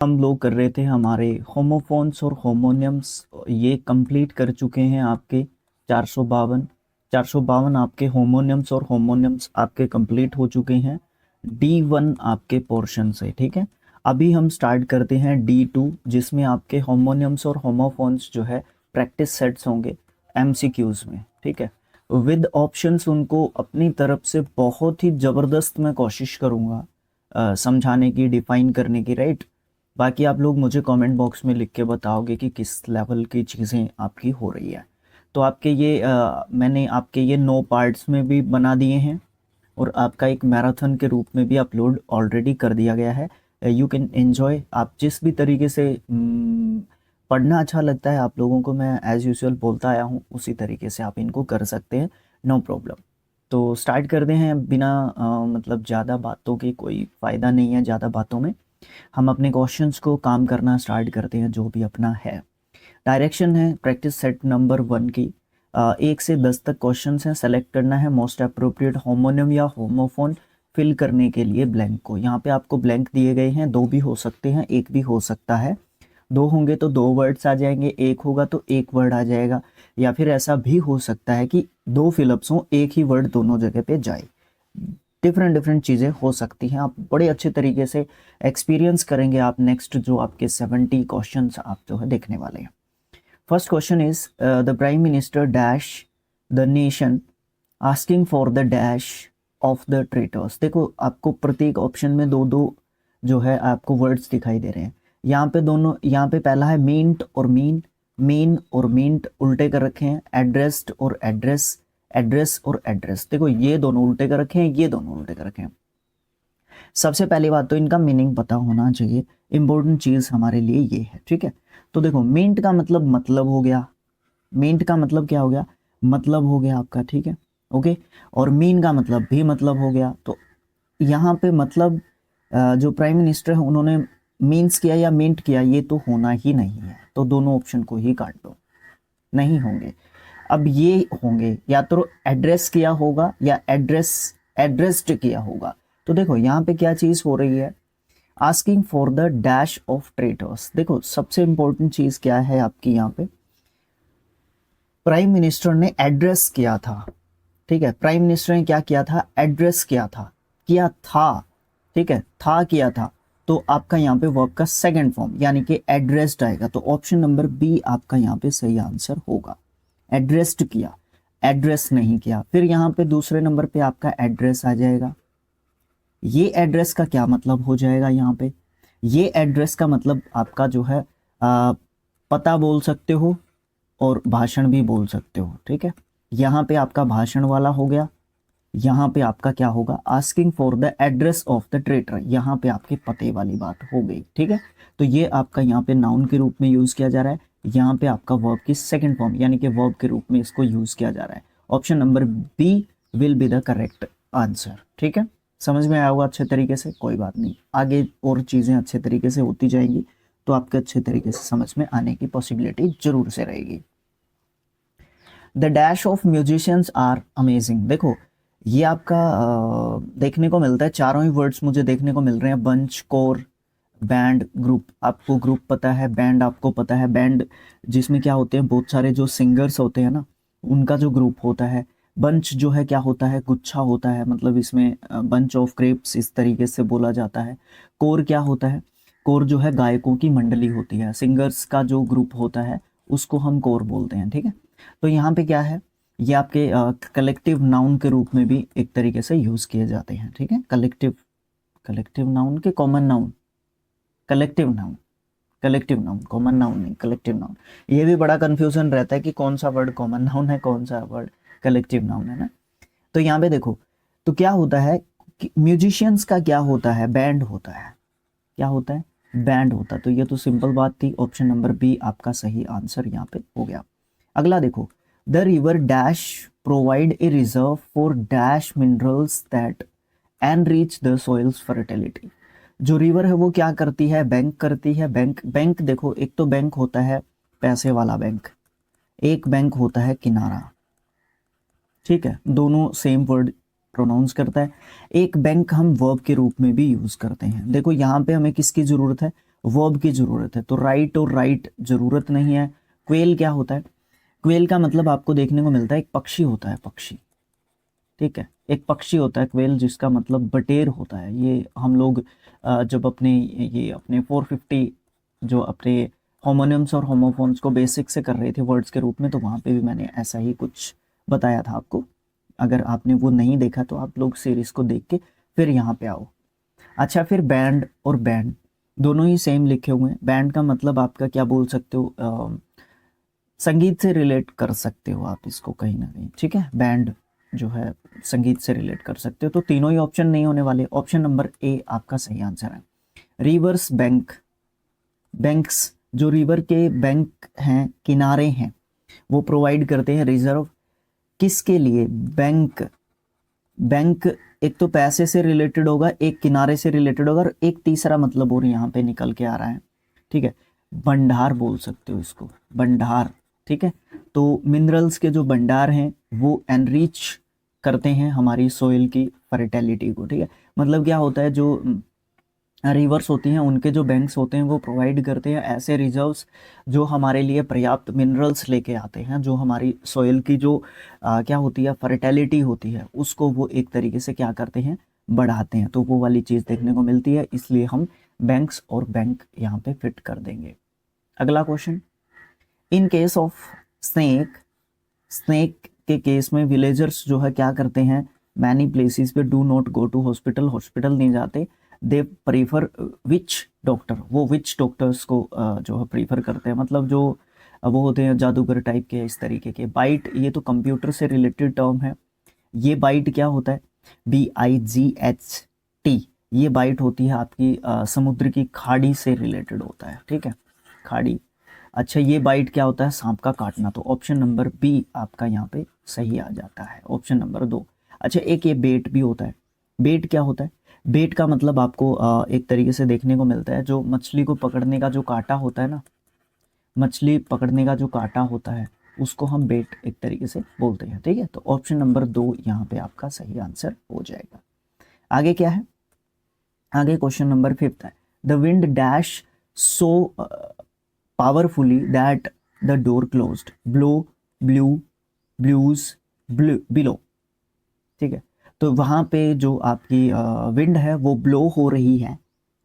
हम लोग कर रहे थे हमारे होमोफोन्स और होमोनियम्स। ये कंप्लीट कर चुके हैं आपके 452 आपके होमोनियम्स और होमोनियम्स आपके कंप्लीट हो चुके हैं D1 आपके पोर्शन से। ठीक है, अभी हम स्टार्ट करते हैं D2 जिसमें आपके होमोनियम्स और होमोफोन्स जो है प्रैक्टिस सेट्स होंगे MCQs में। ठीक है, विद ऑप्शंस उनको अपनी तरफ से बहुत ही ज़बरदस्त मैं कोशिश करूँगा समझाने की, डिफाइन करने की, राइट। बाकी आप लोग मुझे कमेंट बॉक्स में लिख के बताओगे कि किस लेवल की चीज़ें आपकी हो रही है। तो आपके ये मैंने आपके ये 9 पार्ट्स में भी बना दिए हैं और आपका एक मैराथन के रूप में भी अपलोड ऑलरेडी कर दिया गया है। यू कैन एन्जॉय, आप जिस भी तरीके से पढ़ना अच्छा लगता है आप लोगों को, मैं एज़ यूजुअल बोलता आया हूँ, उसी तरीके से आप इनको कर सकते हैं, नो प्रॉब्लम। तो स्टार्ट करते हैं बिना मतलब ज़्यादा बातों के, कोई फ़ायदा नहीं है ज़्यादा बातों में। हम अपने क्वेश्चंस को काम करना स्टार्ट करते हैं जो भी अपना है। डायरेक्शन है प्रैक्टिस सेट नंबर 1 की। 1 से 10 तक क्वेश्चंस हैं, सेलेक्ट करना है मोस्ट अप्रोप्रिएट होमोनिम या होमोफोन फिल करने के लिए ब्लैंक को। यहाँ पे आपको ब्लैंक दिए गए हैं, 2 भी हो सकते हैं, 1 भी हो सकता है। 2 होंगे तो 2 वर्ड्स आ जाएंगे, 1 होगा तो 1 वर्ड आ जाएगा, या फिर ऐसा भी हो सकता है कि 2 फिलअप्स हों, 1 ही वर्ड दोनों जगह पे जाए। डिफरेंट डिफरेंट चीज़ें हो सकती हैं, आप बड़े अच्छे तरीके से एक्सपीरियंस करेंगे आप नेक्स्ट जो आपके 70 क्वेश्चंस आप जो है देखने वाले हैं। First question is the prime minister dash the nation asking for the dash of the traitors. देखो आपको प्रत्येक ऑप्शन में दो दो जो है आपको वर्ड्स दिखाई दे रहे हैं। यहाँ पे दोनों, यहाँ पे पहला है मींट और मीन, मेन और मींट उल्टे कर रखे हैं, एड्रेस्ड और एड्रेस, एड्रेस और एड्रेस। देखो ये दोनों उल्टे कर रखे हैं, ये दोनों उल्टे कर रखे हैं। सबसे पहली बात तो इनका मीनिंग पता होना चाहिए, इंपॉर्टेंट चीज हमारे लिए ये है। ठीक है, तो देखो मींट का मतलब हो गया, मींट का मतलब क्या हो गया, मतलब हो गया आपका। ठीक है, ओके, और मीन का मतलब भी मतलब हो गया। तो यहाँ पे मतलब जो प्राइम मिनिस्टर है उन्होंने मीन्स किया या मींट किया, ये तो होना ही नहीं है, तो दोनों ऑप्शन को ही काट दो, नहीं होंगे। अब ये होंगे या तो एड्रेस किया होगा या एड्रेस्ड किया होगा। तो देखो यहाँ पे क्या चीज हो रही है, asking for the dash of traitors. देखो सबसे इंपॉर्टेंट चीज क्या है आपकी यहाँ पे, प्राइम मिनिस्टर ने एड्रेस किया था। ठीक है, प्राइम मिनिस्टर ने क्या किया था, एड्रेस किया था, किया था। ठीक है, था किया था, तो आपका यहाँ पे वर्ब का सेकंड फॉर्म यानी कि एड्रेस्ड आएगा। तो ऑप्शन नंबर बी आपका यहाँ पे सही आंसर होगा, एड्रेस्ड किया, एड्रेस नहीं किया। फिर यहाँ पे दूसरे नंबर पे आपका एड्रेस आ जाएगा। ये एड्रेस का क्या मतलब हो जाएगा, यहाँ पे ये एड्रेस का मतलब आपका जो है पता बोल सकते हो और भाषण भी बोल सकते हो। ठीक है, यहाँ पे आपका भाषण वाला हो गया, यहाँ पे आपका क्या होगा, asking for the address of the traitor, यहाँ पे आपके पते वाली बात हो गई। ठीक है, तो ये आपका यहाँ पे नाउन के रूप में यूज किया जा रहा है, यहाँ पे आपका वर्ब की सेकंड फॉर्म यानी कि वर्ब के रूप में इसको यूज किया जा रहा है। Option number B will be the correct answer. ठीक है, समझ में आया होगा अच्छे तरीके से, कोई बात नहीं, आगे और चीज़ें अच्छे तरीके से होती जाएंगी तो आपके अच्छे तरीके से समझ में आने की पॉसिबिलिटी जरूर से रहेगी। The dash of musicians are amazing. देखो ये आपका देखने को मिलता है, चारों ही वर्ड्स मुझे देखने को मिल रहे हैं, बंच, कोर, बैंड, ग्रुप। आपको ग्रुप पता है, बैंड आपको पता है, बैंड जिसमें क्या होते हैं, बहुत सारे जो सिंगर्स होते हैं ना, उनका जो ग्रुप होता है। बंच जो है क्या होता है, गुच्छा होता है, मतलब इसमें बंच ऑफ ग्रेप्स इस तरीके से बोला जाता है। कोर क्या होता है, कोर जो है गायकों की मंडली होती है, सिंगर्स का जो ग्रुप होता है उसको हम कोर बोलते हैं। ठीक है, तो यहाँ पे क्या है, ये आपके कलेक्टिव नाउन के रूप में भी एक तरीके से यूज किए जाते हैं। ठीक है, कलेक्टिव, कलेक्टिव नाउन के common noun, collective noun, collective noun, common noun नहीं, कलेक्टिव नाउन। ये भी बड़ा कंफ्यूजन रहता है कि कौन सा वर्ड कॉमन नाउन है, कौन सा वर्ड कलेक्टिव नाउन है ना। तो यहाँ पे देखो, तो क्या होता है कि म्यूजिशियंस का क्या होता है, बैंड होता है, क्या होता है, बैंड होता है। तो ये तो सिंपल बात थी, ऑप्शन नंबर बी आपका सही आंसर यहाँ पे हो गया। अगला देखो, the river dash provide a reserve for dash minerals that enrich the soils fertility. जो रिवर है वो क्या करती है, बैंक करती है। बैंक, बैंक देखो, एक तो बैंक होता है पैसे वाला बैंक, एक बैंक होता है किनारा। ठीक है, दोनों सेम वर्ड प्रोनाउंस करता है। एक बैंक हम वर्ब के रूप में भी यूज करते हैं। देखो यहाँ पे हमें किसकी जरूरत है, वर्ब की ज़रूरत है। तो राइट और राइट ज़रूरत नहीं है। क्वेल क्या होता है? क्वेल का मतलब आपको देखने को मिलता है एक पक्षी होता है, पक्षी, ठीक है, एक पक्षी होता है क्वेल, जिसका मतलब बटेर होता है। ये हम लोग जब अपने ये अपने 450 जो अपने होमोनिम्स और होमोफोन्स को बेसिक से कर रहे थे वर्ड्स के रूप में, तो वहाँ पे भी मैंने ऐसा ही कुछ बताया था आपको। अगर आपने वो नहीं देखा तो आप लोग सीरीज़ को देख के फिर यहाँ पे आओ। अच्छा, फिर बैंड और बैंड दोनों ही सेम लिखे हुए हैं। बैंड का मतलब आपका क्या बोल सकते हो, संगीत से रिलेट कर सकते हो आप इसको कहीं ना कहीं, ठीक है। बैंड जो है संगीत से रिलेट कर सकते हो। तो तीनों ही ऑप्शन नहीं होने वाले। ऑप्शन नंबर ए आपका सही आंसर है। रिवर्स बैंक, बैंक्स जो रिवर के बैंक हैं, किनारे हैं, वो प्रोवाइड करते हैं रिजर्व किसके लिए? बैंक, बैंक एक तो पैसे से रिलेटेड होगा, एक किनारे से रिलेटेड होगा, और एक तीसरा मतलब और यहाँ पे निकल के आ रहा है, ठीक है, भंडार बोल सकते हो इसको, भंडार, ठीक है। तो मिनरल्स के जो भंडार हैं वो एनरिच करते हैं हमारी सोइल की फर्टिलिटी को, ठीक है। मतलब क्या होता है, जो रिवर्स होती हैं उनके जो बैंक्स होते हैं वो प्रोवाइड करते हैं ऐसे रिजर्व्स जो हमारे लिए पर्याप्त मिनरल्स लेके आते हैं, जो हमारी सॉइल की जो क्या होती है फर्टिलिटी होती है उसको वो एक तरीके से क्या करते हैं, बढ़ाते हैं। तो वो वाली चीज़ देखने को मिलती है, इसलिए हम बैंक्स और बैंक यहाँ पे फिट कर देंगे। अगला question, in case of snake, snake के केस में विलेजर्स जो है क्या करते हैं, मैनी प्लेसेस पे do not go to hospital, hospital नहीं जाते, दे प्रीफर विच डॉक्टर, वो विच डॉक्टर्स को जो है प्रीफर करते हैं, मतलब जो वो होते हैं जादूगर टाइप के इस तरीके के। बाइट ये तो कंप्यूटर से रिलेटेड टर्म है। ये बाइट क्या होता है? BIGHT, ये बाइट होती है आपकी समुद्र की खाड़ी से रिलेटेड होता है, ठीक है, खाड़ी। अच्छा, ये बाइट क्या होता है? सांप का काटना। तो ऑप्शन नंबर बी आपका यहाँ पे सही आ जाता है, ऑप्शन नंबर 2। अच्छा, एक ये बेट भी होता है। बेट क्या होता है? बेट का मतलब आपको एक तरीके से देखने को मिलता है, जो मछली को पकड़ने का जो कांटा होता है ना, मछली पकड़ने का जो कांटा होता है उसको हम बेट एक तरीके से बोलते हैं, ठीक है। तो ऑप्शन नंबर 2 यहाँ पे आपका सही आंसर हो जाएगा। आगे क्या है? आगे क्वेश्चन नंबर 5 है, the wind dash so powerfully that the door closed, blow, blue, blues, below, ठीक है। तो वहाँ पे जो आपकी विंड है वो ब्लो हो रही है,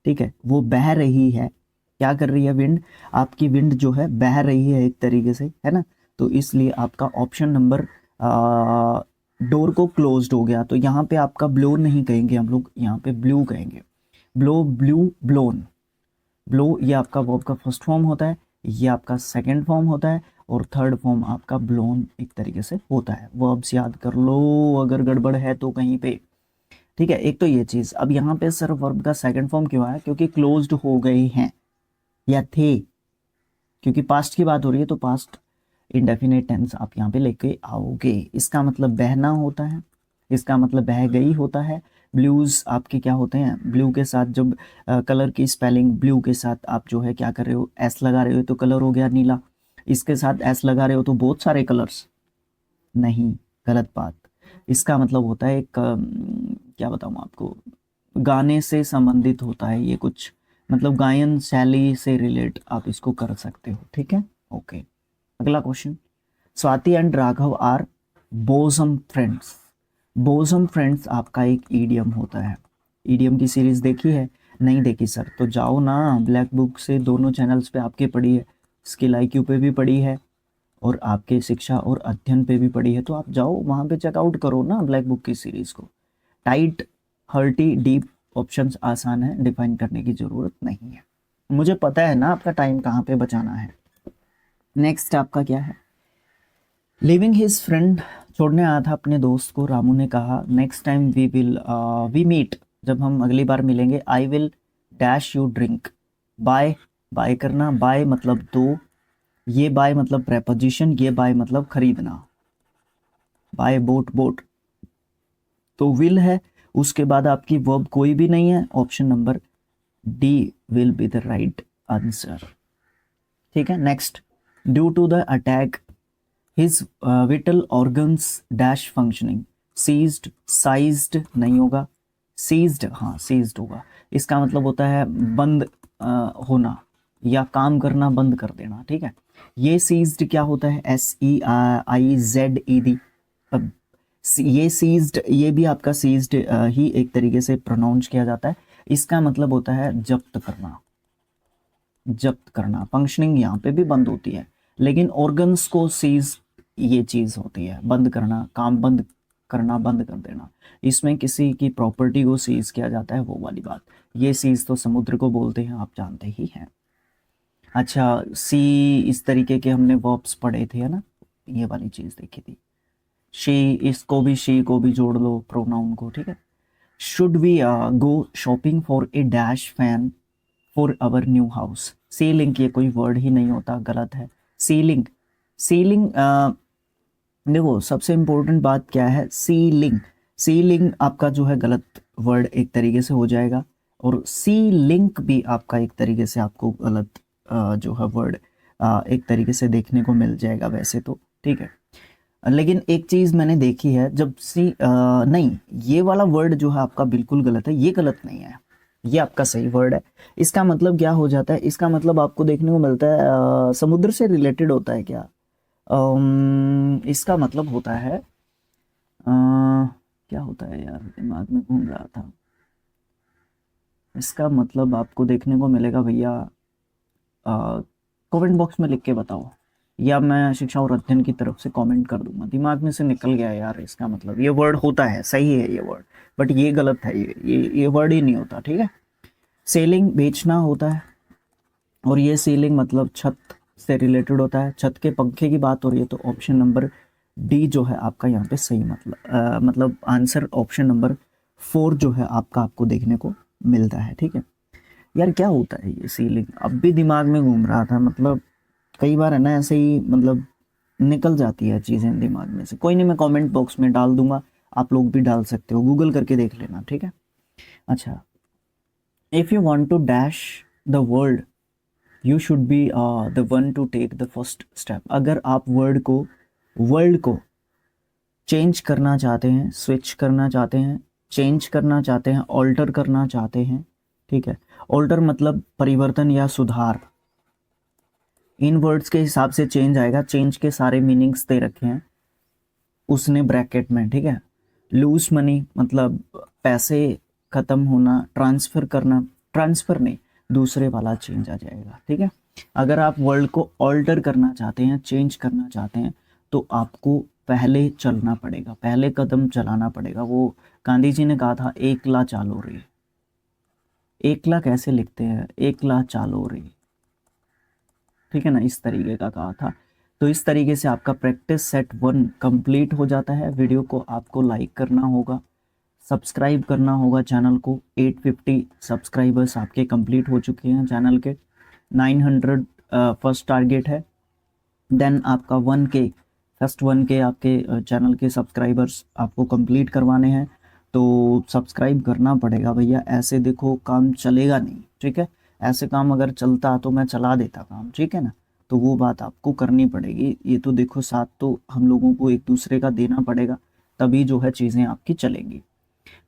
ठीक है, वो बह रही है। क्या कर रही है विंड? आपकी विंड जो है बह रही है एक तरीके से, है ना। तो इसलिए आपका ऑप्शन नंबर डोर को क्लोज्ड हो गया। तो यहाँ पे आपका ब्लो नहीं कहेंगे हम लोग, यहाँ पे ब्लू कहेंगे। Blow, blue, blown. ब्लो ये आपका वर्ब का फर्स्ट फॉर्म होता है, ये आपका सेकंड फॉर्म होता है, और थर्ड फॉर्म आपका ब्लोन एक तरीके से होता है। वर्ब्स याद कर लो अगर गड़बड़ है तो कहीं पे, ठीक है। एक तो ये चीज़। अब यहाँ पे सर वर्ब का सेकंड फॉर्म क्यों आया? क्योंकि क्लोज्ड हो गए हैं या थे, क्योंकि पास्ट की बात हो रही है तो पास्ट इंडेफिनिट टेंस आप यहाँ पे लेके आओगे। इसका मतलब बहना होता है, इसका मतलब बह गई होता है। ब्लूज आपके क्या होते हैं? ब्लू के साथ जब कलर की स्पेलिंग ब्लू के साथ आप जो है क्या कर रहे हो, एस लगा रहे हो तो कलर हो गया नीला। इसके साथ एस लगा रहे हो तो बहुत सारे कलर्स, नहीं, गलत बात। इसका मतलब होता है एक क्या बताऊँ आपको, गाने से संबंधित होता है ये कुछ, मतलब गायन शैली से रिलेट आप इसको कर सकते हो, ठीक है। ओके, अगला question, Swati and Raghav are bosom friends. Bosom friends आपका एक ईडियम होता है। ईडियम की सीरीज देखी है? नहीं देखी सर, तो जाओ ना ब्लैक बुक से, दोनों चैनल्स पे आपके पड़ी है, स्किल IQ पे भी पड़ी है और आपके शिक्षा और अध्ययन पे भी पड़ी है। तो आप जाओ वहाँ पे चेकआउट करो ना ब्लैक बुक की सीरीज को। टाइट, हर्टी, डीप ऑप्शंस आसान है, डिफाइन करने की ज़रूरत नहीं है। मुझे पता है ना आपका टाइम कहाँ पे बचाना है। नेक्स्ट आपका क्या है? लिविंग हिज फ्रेंड, छोड़ने आया था अपने दोस्त को, रामू ने कहा नेक्स्ट टाइम वी मीट, जब हम अगली बार मिलेंगे, I will dash you drink. Bye, bye करना, बाय मतलब दो, ये बाय मतलब प्रेपोजिशन, ये बाय मतलब खरीदना, बाय बोट, बोट। तो विल है, उसके बाद आपकी वर्ब कोई भी नहीं है, option number D will be the right answer, ठीक है। Next, due to the attack his vital organs dash functioning, ceased, sized नहीं होगा, सीज्ड, हाँ सीज्ड होगा। इसका मतलब होता है बंद होना या काम करना बंद कर देना, ठीक है। ये सीज्ड क्या होता है, SEIZED। अब ये सीज्ड, ये भी आपका सीज्ड ही एक तरीके से प्रोनाउंस किया जाता है। इसका मतलब होता है जब्त करना, जब्त करना। फंक्शनिंग यहाँ पे भी बंद होती है, लेकिन ऑर्गन्स को सीज ये चीज़ होती है बंद करना, काम बंद करना, बंद कर देना। इसमें किसी की प्रॉपर्टी को सीज किया जाता है, वो वाली बात। ये सीज तो समुद्र को बोलते हैं, आप जानते ही हैं। अच्छा, सी, इस तरीके के हमने वर्ब्स पढ़े थे, है ना, ये वाली चीज़ देखी थी। शी, इसको भी शी को भी जोड़ लो प्रोनाउन को, ठीक है। Should we go shopping for a dash fan for our new house. Ceiling, ये कोई वर्ड ही नहीं होता, गलत है। सीलिंग, सीलिंग देखो सबसे इम्पोर्टेंट बात क्या है, सीलिंग। सीलिंग आपका जो है गलत वर्ड एक तरीके से हो जाएगा, और सी लिंक भी आपका एक तरीके से आपको गलत जो है वर्ड एक तरीके से देखने को मिल जाएगा वैसे तो, ठीक है। लेकिन एक चीज़ मैंने देखी है, जब नहीं, ये वाला वर्ड जो है आपका बिल्कुल गलत है, ये गलत नहीं है, ये आपका सही वर्ड है। इसका मतलब क्या हो जाता है, इसका मतलब आपको देखने को मिलता है समुद्र से रिलेटेड होता है क्या। इसका मतलब होता है क्या होता है यार, दिमाग में घूम रहा था। इसका मतलब आपको देखने को मिलेगा भैया, कमेंट बॉक्स में लिख के बताओ, या मैं शिक्षा और अध्ययन की तरफ से कमेंट कर दूंगा। दिमाग में से निकल गया यार, इसका मतलब ये वर्ड होता है, सही है ये वर्ड, बट ये गलत है, ये वर्ड ही नहीं होता, ठीक है। सेलिंग बेचना होता है, और ये सीलिंग मतलब छत से रिलेटेड होता है, छत के पंखे की बात हो रही है, तो ऑप्शन नंबर डी जो है आपका यहाँ पे सही मतलब आंसर ऑप्शन नंबर 4 जो है आपका आपको देखने को मिलता है, ठीक है। यार क्या होता है ये सीलिंग, अब भी दिमाग में घूम रहा था, मतलब कई बार है ना ऐसे ही, मतलब निकल जाती है चीज़ें दिमाग में से। कोई नहीं, मैं कमेंट बॉक्स में डाल दूंगा, आप लोग भी डाल सकते हो, गूगल करके देख लेना, ठीक है। अच्छा, if you want to dash the world you should be the one to take the first step. अगर आप वर्ल्ड को चेंज करना चाहते हैं, स्विच करना चाहते हैं, चेंज करना चाहते हैं, ऑल्टर करना चाहते हैं, ठीक है। ऑल्टर मतलब परिवर्तन या सुधार, इन वर्ड्स के हिसाब से चेंज आएगा। चेंज के सारे मीनिंग्स दे रखे हैं उसने ब्रैकेट में, ठीक है। लूज मनी मतलब पैसे खत्म होना, ट्रांसफर करना, ट्रांसफर नहीं, दूसरे वाला चेंज आ जाएगा, ठीक है। अगर आप वर्ल्ड को ऑल्टर करना चाहते हैं, चेंज करना चाहते हैं, तो आपको पहले चलना पड़ेगा, पहले कदम चलाना पड़ेगा। वो गांधी जी ने कहा था, एकला चालो रे। एकला कैसे लिखते हैं, एकला चालो रे, ठीक है ना, इस तरीके का कहा था। तो इस तरीके से आपका प्रैक्टिस सेट 1 कंप्लीट हो जाता है। वीडियो को आपको लाइक करना होगा, सब्सक्राइब करना होगा चैनल को। 850 सब्सक्राइबर्स आपके कंप्लीट हो चुके हैं चैनल के, 900 फर्स्ट टारगेट है। देन आपका 1K, फर्स्ट 1K आपके चैनल के सब्सक्राइबर्स आपको कंप्लीट करवाने हैं, तो सब्सक्राइब करना पड़ेगा भैया, ऐसे देखो काम चलेगा नहीं, ठीक है। ऐसे काम अगर चलता तो मैं चला देता काम, ठीक है ना, तो वो बात आपको करनी पड़ेगी। ये तो देखो साथ तो हम लोगों को एक दूसरे का देना पड़ेगा, तभी जो है चीज़ें आपकी चलेंगी।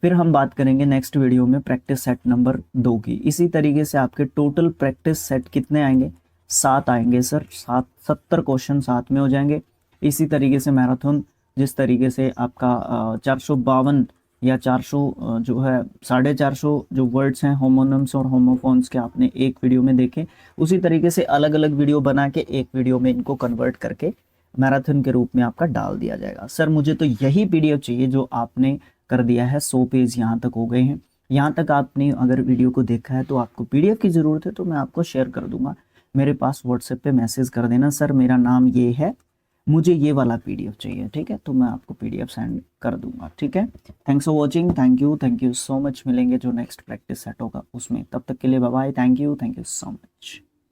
फिर हम बात करेंगे नेक्स्ट वीडियो में प्रैक्टिस सेट नंबर 2 की। इसी तरीके से आपके टोटल प्रैक्टिस सेट कितने आएंगे, 7 आएंगे सर, 70 क्वेश्चन साथ में हो जाएंगे। इसी तरीके से मैराथन, जिस तरीके से आपका 452 या 400 जो है 450 जो वर्ड्स हैं होमोनिम्स और होमोफोन्स के आपने एक वीडियो में देखे, उसी तरीके से अलग अलग वीडियो बना के एक वीडियो में इनको कन्वर्ट करके मैराथन के रूप में आपका डाल दिया जाएगा। सर मुझे तो यही पीडीएफ चाहिए जो आपने कर दिया है, 100 पेज यहाँ तक हो गए हैं। यहाँ तक आपने अगर वीडियो को देखा है तो आपको पीडीएफ की ज़रूरत है, तो मैं आपको शेयर कर दूंगा। मेरे पास व्हाट्सएप पे मैसेज कर देना, सर मेरा नाम ये है, मुझे ये वाला पीडीएफ चाहिए, ठीक है, तो मैं आपको पीडीएफ सेंड कर दूंगा, ठीक है। Thanks for watching, thank you so much. मिलेंगे जो नेक्स्ट प्रैक्टिस सेट होगा उसमें, तब तक के लिए bye bye, thank you so much.